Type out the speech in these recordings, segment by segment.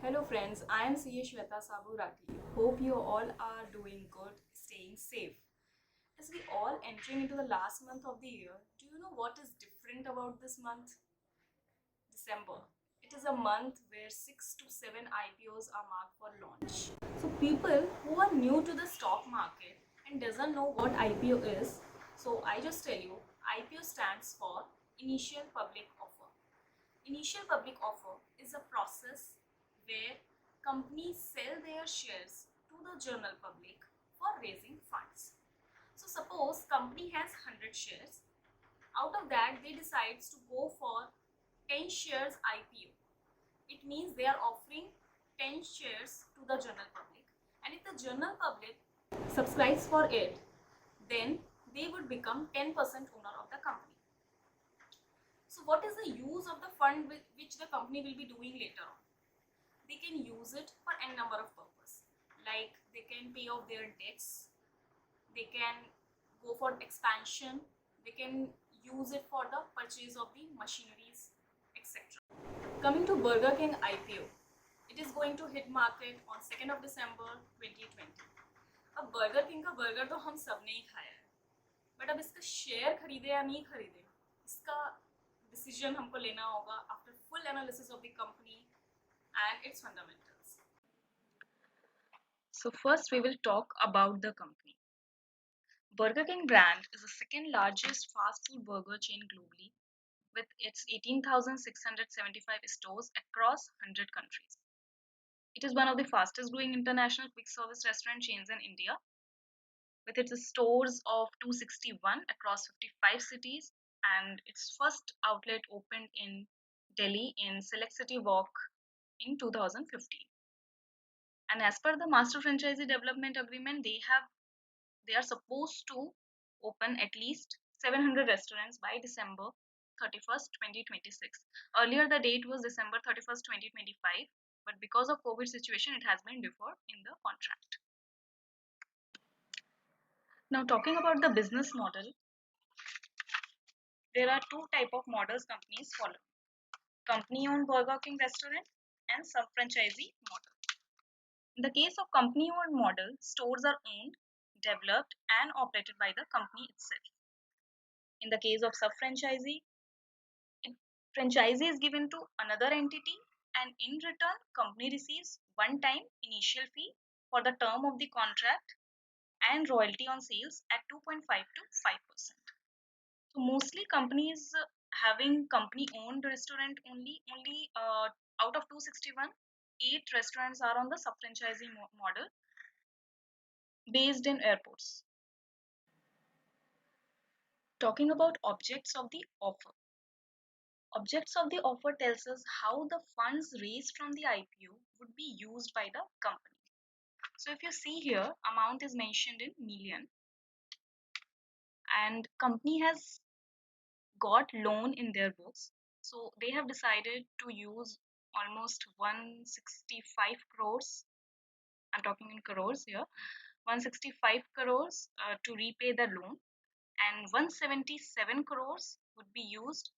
Hello friends, I am CA Shweta Saburati. Hope you all are doing good, staying safe. As we all entering into the last month of the year, do you know what is different about this month? December. It is a month where 6 to 7 IPOs are marked for launch. So people who are new to the stock market and doesn't know what IPO is, so I just tell you, IPO stands for Initial Public Offer. Initial public offer is a process where companies sell their shares to the general public for raising funds. So suppose company has 100 shares. Out of that they decides to go for 10 shares IPO. It means they are offering 10 shares to the general public, and if the general public subscribes for it, then they would become 10% owner of the company. So what is the use of the fund which the company will be doing later on? They can use it for n number of purposes. Like they can pay off their debts, they can go for expansion, they can use it for the purchase of the machineries, etc. Coming to Burger King IPO, it is going to hit market on 2nd of December 2020. अब burger king का burger तो हम सब ने ही खाया है, but अब इसका शेयर खरीदे या नहीं खरीदे, इसका डिसीजन हमको लेना होगा after full analysis of the company and its fundamentals. So first we will talk about the company. Burger King brand is the second largest fast food burger chain globally with its 18,675 stores across 100 countries. It is one of the fastest growing international quick service restaurant chains in India with its stores of 261 across 55 cities, and its first outlet opened in Delhi in Select City Walk in 2015. And as per the master franchisee development agreement, they are supposed to open at least 700 restaurants by December 31st, 2026. Earlier the date was December 31st, 2025, but because of COVID situation it has been deferred in the contract. Now talking about the business model, there are two type of models companies follow: company owned Burger King restaurant and sub franchisee model. In the case of company owned model, stores are owned, developed and operated by the company itself. In the case of sub franchisee, franchisee is given to another entity, and in return company receives one time initial fee for the term of the contract and royalty on sales at 2.5 to 5%. So mostly companies having company owned restaurant only out of 261, 8 restaurants are on the sub franchisee model based in airports. Talking about objects of the offer. Objects of the offer tells us how the funds raised from the IPO would be used by the company. So if you see here, amount is mentioned in million, and company has got loan in their books. So they have decided to use almost 165 crores. I'm talking in crores here. 165 crores to repay the loan, and 177 crores would be used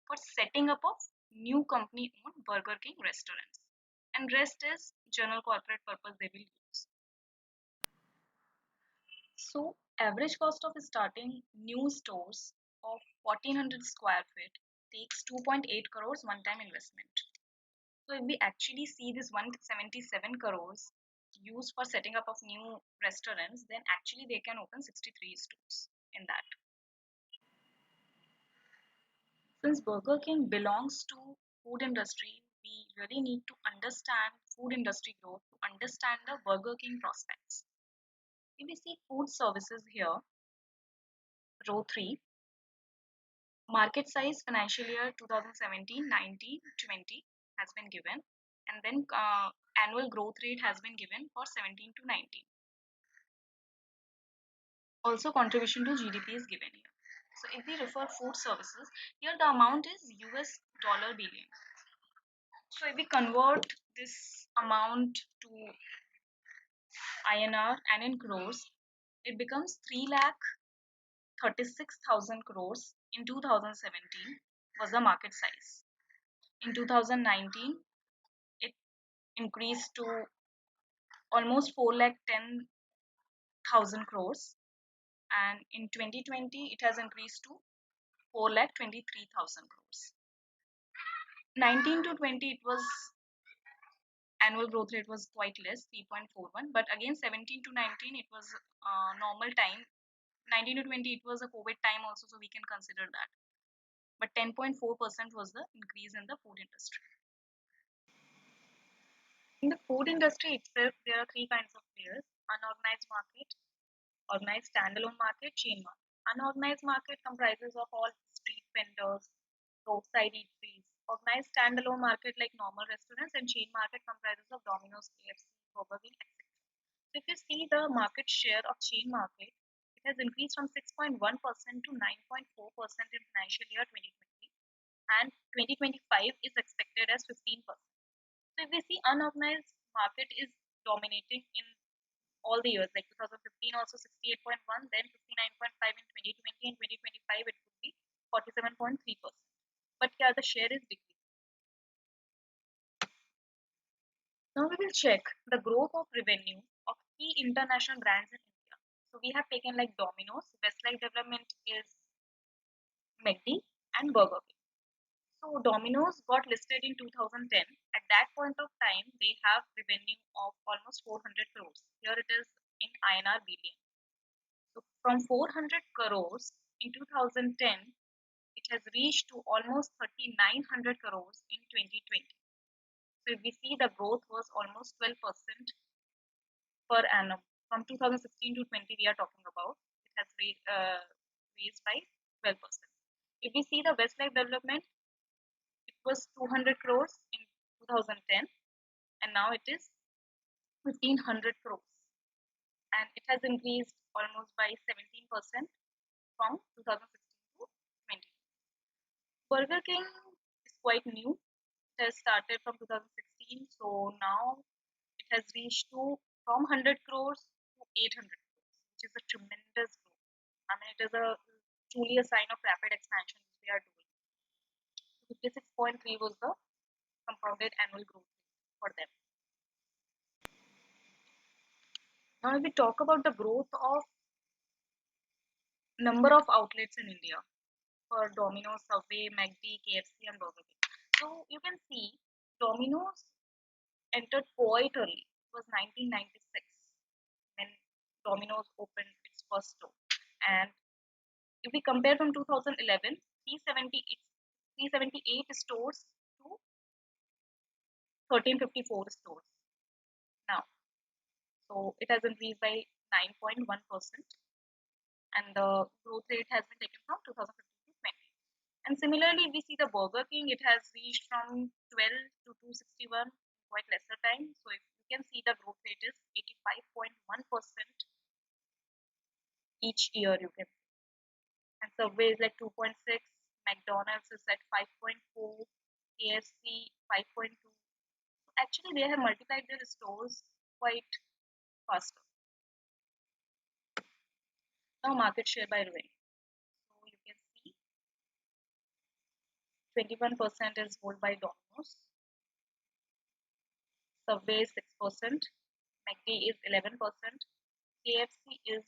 for setting up of new company owned Burger King restaurants, and rest is general corporate purpose they will use. So average cost of starting new stores of 1400 square feet takes 2.8 crores one time investment. So if we actually see this 177 crores used for setting up of new restaurants, then actually they can open 63 stores in that. Since Burger King belongs to food industry, we really need to understand food industry growth to understand the Burger King prospects. If we see food services here, row 3, market size financial year 2017, 19, 20 has been given, and then annual growth rate has been given for 17 to 19. Also contribution to GDP is given here. So if we refer food services, here the amount is US dollar billion. So if we convert this amount to INR and in crores, it becomes 3,36,000 crores in 2017 was the market size. In 2019, it increased to almost 4,10,000 crores, and in 2020 it has increased to 4,23,000 crores. 19 to 20 it was annual growth rate was quite less, 3.41, but again 17 to 19 it was normal time. 19 to 20 it was a COVID time also, so we can consider that. But 10.4% was the increase in the food industry. In the food industry itself, there are three kinds of players: unorganized market, organized standalone market, chain market. Unorganized market comprises of all street vendors, roadside eateries. Organized standalone market like normal restaurants, and chain market comprises of Domino's, KFC, Burger King, etc. So if you see the market share of chain market, it has increased from 6.1% to 9.4% in financial year 2020, and 2025 is expected as 15%. So if we see unorganized market is dominating in all the years, like 2015 also 68.1, then 59.5 in 2020, and 2025 it could be 47.3%. But here the share is decreasing. Now we will check the growth of revenue of key international brands in India. So we have taken like Domino's, Westlife Development is McD, and Burger King. So Domino's got listed in 2010. At that point of time, they have revenue of almost 400 crores. Here it is in INR billion. So from 400 crores in 2010, it has reached to almost 3,900 crores in 2020. So if we see, the growth was almost 12% per annum. From 2016 to 20, we are talking about. It has raised by 12%. If we see the Westlife Development, it was 200 crores in 2010, and now it is 1,500 crores, and it has increased almost by 17% from 2016 to 20. Burger King is quite new. It has started from 2016, so now it has reached to from 100 crores to 800 crores, which is a tremendous growth. I mean, it is a truly a sign of rapid expansion which they are doing. 56.3 was the compounded annual growth rate for them. Now, if we talk about the growth of number of outlets in India for Domino's, Subway, McD, KFC, and Burger King. So you can see Domino's entered quite early. It was 1996 when Domino's opened its first store. And if we compare from 2011, 378 stores to 1354 stores now. So it has increased by 9.1%, and the growth rate has been taken from 2015 to 20. And similarly, we see the Burger King, it has reached from 12 to 261 in quite lesser time. So if you can see, the growth rate is 85.1% each year, you can see. And Subway is like 2.6, McDonald's is at 5.4, KFC 5.2. So actually, they have multiplied their stores quite faster. Now market share by revenue. So you can see 21% is held by Domino's, Subway is 6%, McD is 11%, KFC is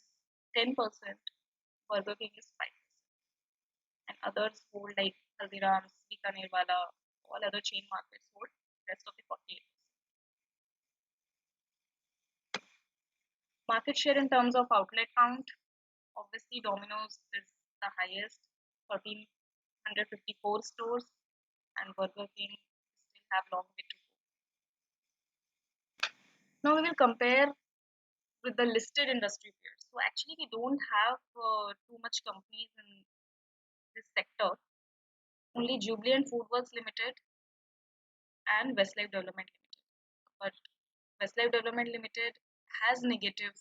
10%, Burger King is 5%, and others hold like Haldiram's, Bikaner Wala, all other chain markets hold rest of the 48%. Market share in terms of outlet count, obviously Domino's is the highest, 1,354 stores, and Burger King still have long way to go. Now we will compare with the listed industry peers. So actually we don't have too much companies in this sector. Only Jubilant Foodworks Limited and Westlife Development Limited. But Westlife Development Limited has negative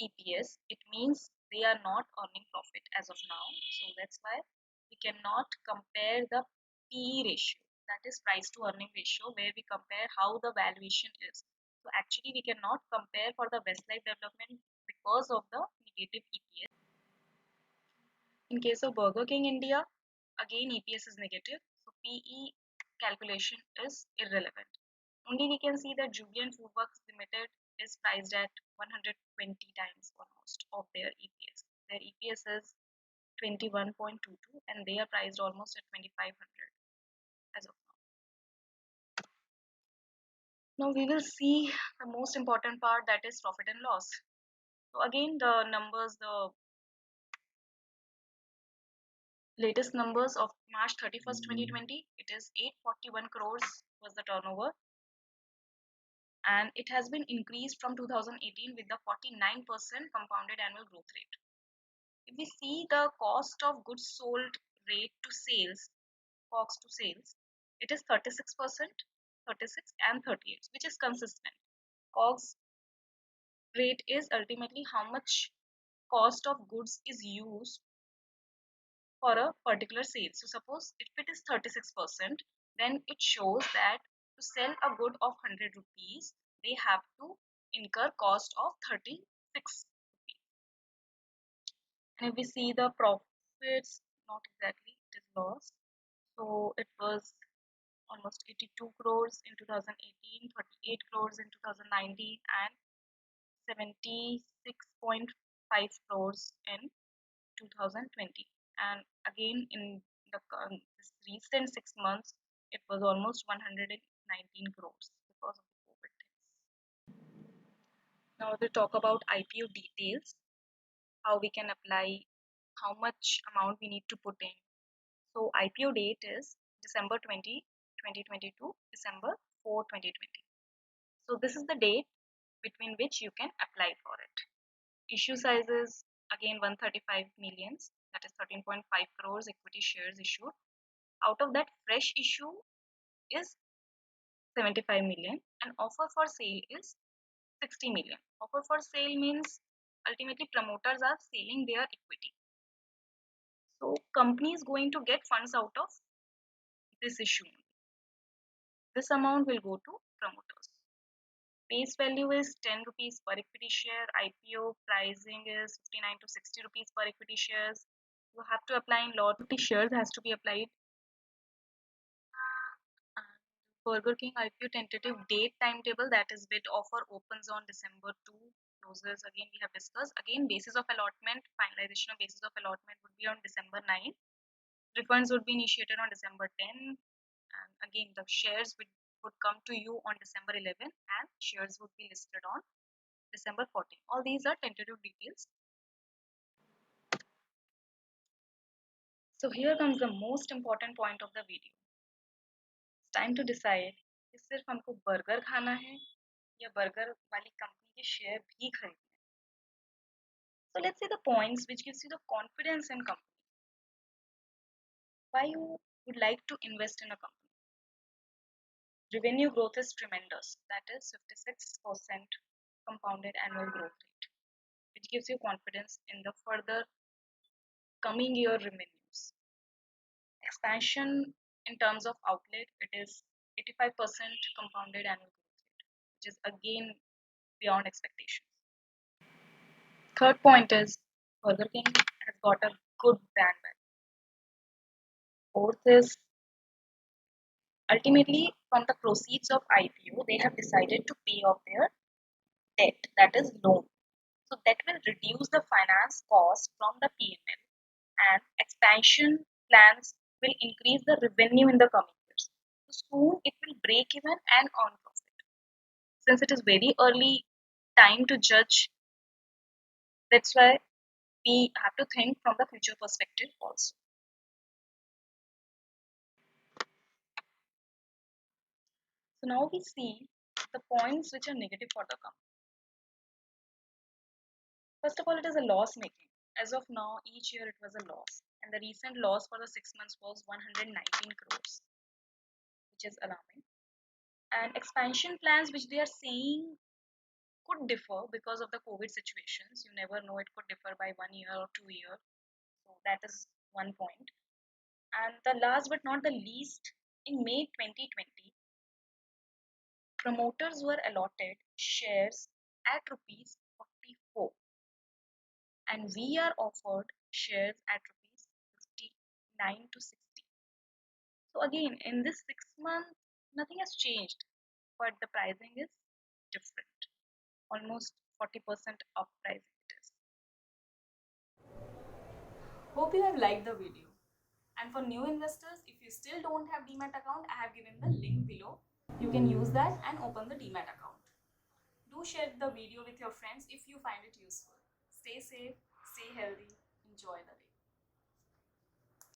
EPS. It means they are not earning profit as of now. So that's why we cannot compare the PE ratio, that is price to earning ratio, where we compare how the valuation is. So actually we cannot compare for the Westlife Development because of the negative EPS. In case of Burger King India, again EPS is negative, so PE calculation is irrelevant. Only we can see that Jubilant Foodworks Limited is priced at 120 times almost of their EPS. Their EPS is 21.22 and they are priced almost at 2500 as of now. Now we will see the most important part, that is profit and loss. So again, the numbers, the latest numbers of March 31st, 2020, it is 841 crores was the turnover, and it has been increased from 2018 with the 49% compounded annual growth rate. If we see the cost of goods sold rate to sales, COGS to sales, it is 36%, 36 and 38, which is consistent. COGS rate is ultimately how much cost of goods is used for a particular sale. So suppose if it is 36%, then it shows that to sell a good of 100 rupees, they have to incur cost of 36 rupees. And if we see the profits, not exactly, it is loss. So it was almost 82 crores in 2018, 38 crores in 2019, and 76.5 crores in 2020. And again, in this recent 6 months, it was almost 119 crores because of the COVID things. Now we'll talk about IPO details, how we can apply, how much amount we need to put in. So IPO date is December 20, 2022, December 4, 2020. So this is the date between which you can apply for it. Issue size is again 135 millions, that is 13.5 crores equity shares issued. Out of that, fresh issue is 75 million and offer for sale is 60 million. Offer for sale means ultimately promoters are selling their equity. So company is going to get funds out of this issue. This amount will go to promoters. Face value is 10 rupees per equity share. IPO pricing is 59 to 60 rupees per equity shares. You have to apply in lot. 50 shares has to be applied. Burger King IPO tentative date timetable, that is bid offer opens on December 2. Closes again we have discussed. Again, basis of allotment, finalization of basis of allotment would be on December 9. Refunds would be initiated on December 10. And again, the shares would come to you on December 11 and shares would be listed on December 14. All these are tentative details. So here comes the most important point of the video. It's time to decide कि सिर्फ हमको burger खाना है या burger वाली company के share भी खरीदने. So let's say the points which gives you the confidence in company. Why you would like to invest in a company? Revenue growth is tremendous. That is 56% compounded annual growth rate, which gives you confidence in the further coming year revenues. Expansion in terms of outlet, it is 85% compounded annual growth rate, which is again beyond expectations. Third point is Burger King has got a good brand value. Fourth is ultimately from the proceeds of IPO, they have decided to pay off their debt, that is loan. So that will reduce the finance cost from the P&L, and expansion plans will increase the revenue in the coming years. So soon it will break even and earn profit. Since it is very early time to judge, that's why we have to think from the future perspective also. So now we see the points which are negative for the company. First of all, it is a loss making. As of now, each year it was a loss, and the recent loss for the 6 months was 119 crores, which is alarming. And expansion plans which they are saying could differ because of the COVID situations. You never know, it could differ by 1 year or 2 years. So that is one point. And the last but not the least, in May 2020, promoters were allotted shares at rupees 44, and we are offered shares at rupees 59 to 60. So again, in this 6 months, nothing has changed. but the pricing is different. Almost 40% of pricing it is. Hope you have liked the video. And for new investors, if you still don't have Demat account, I have given the link below. You can use that and open the Demat account. Do share the video with your friends if you find it useful. Stay safe, stay healthy, enjoy the day.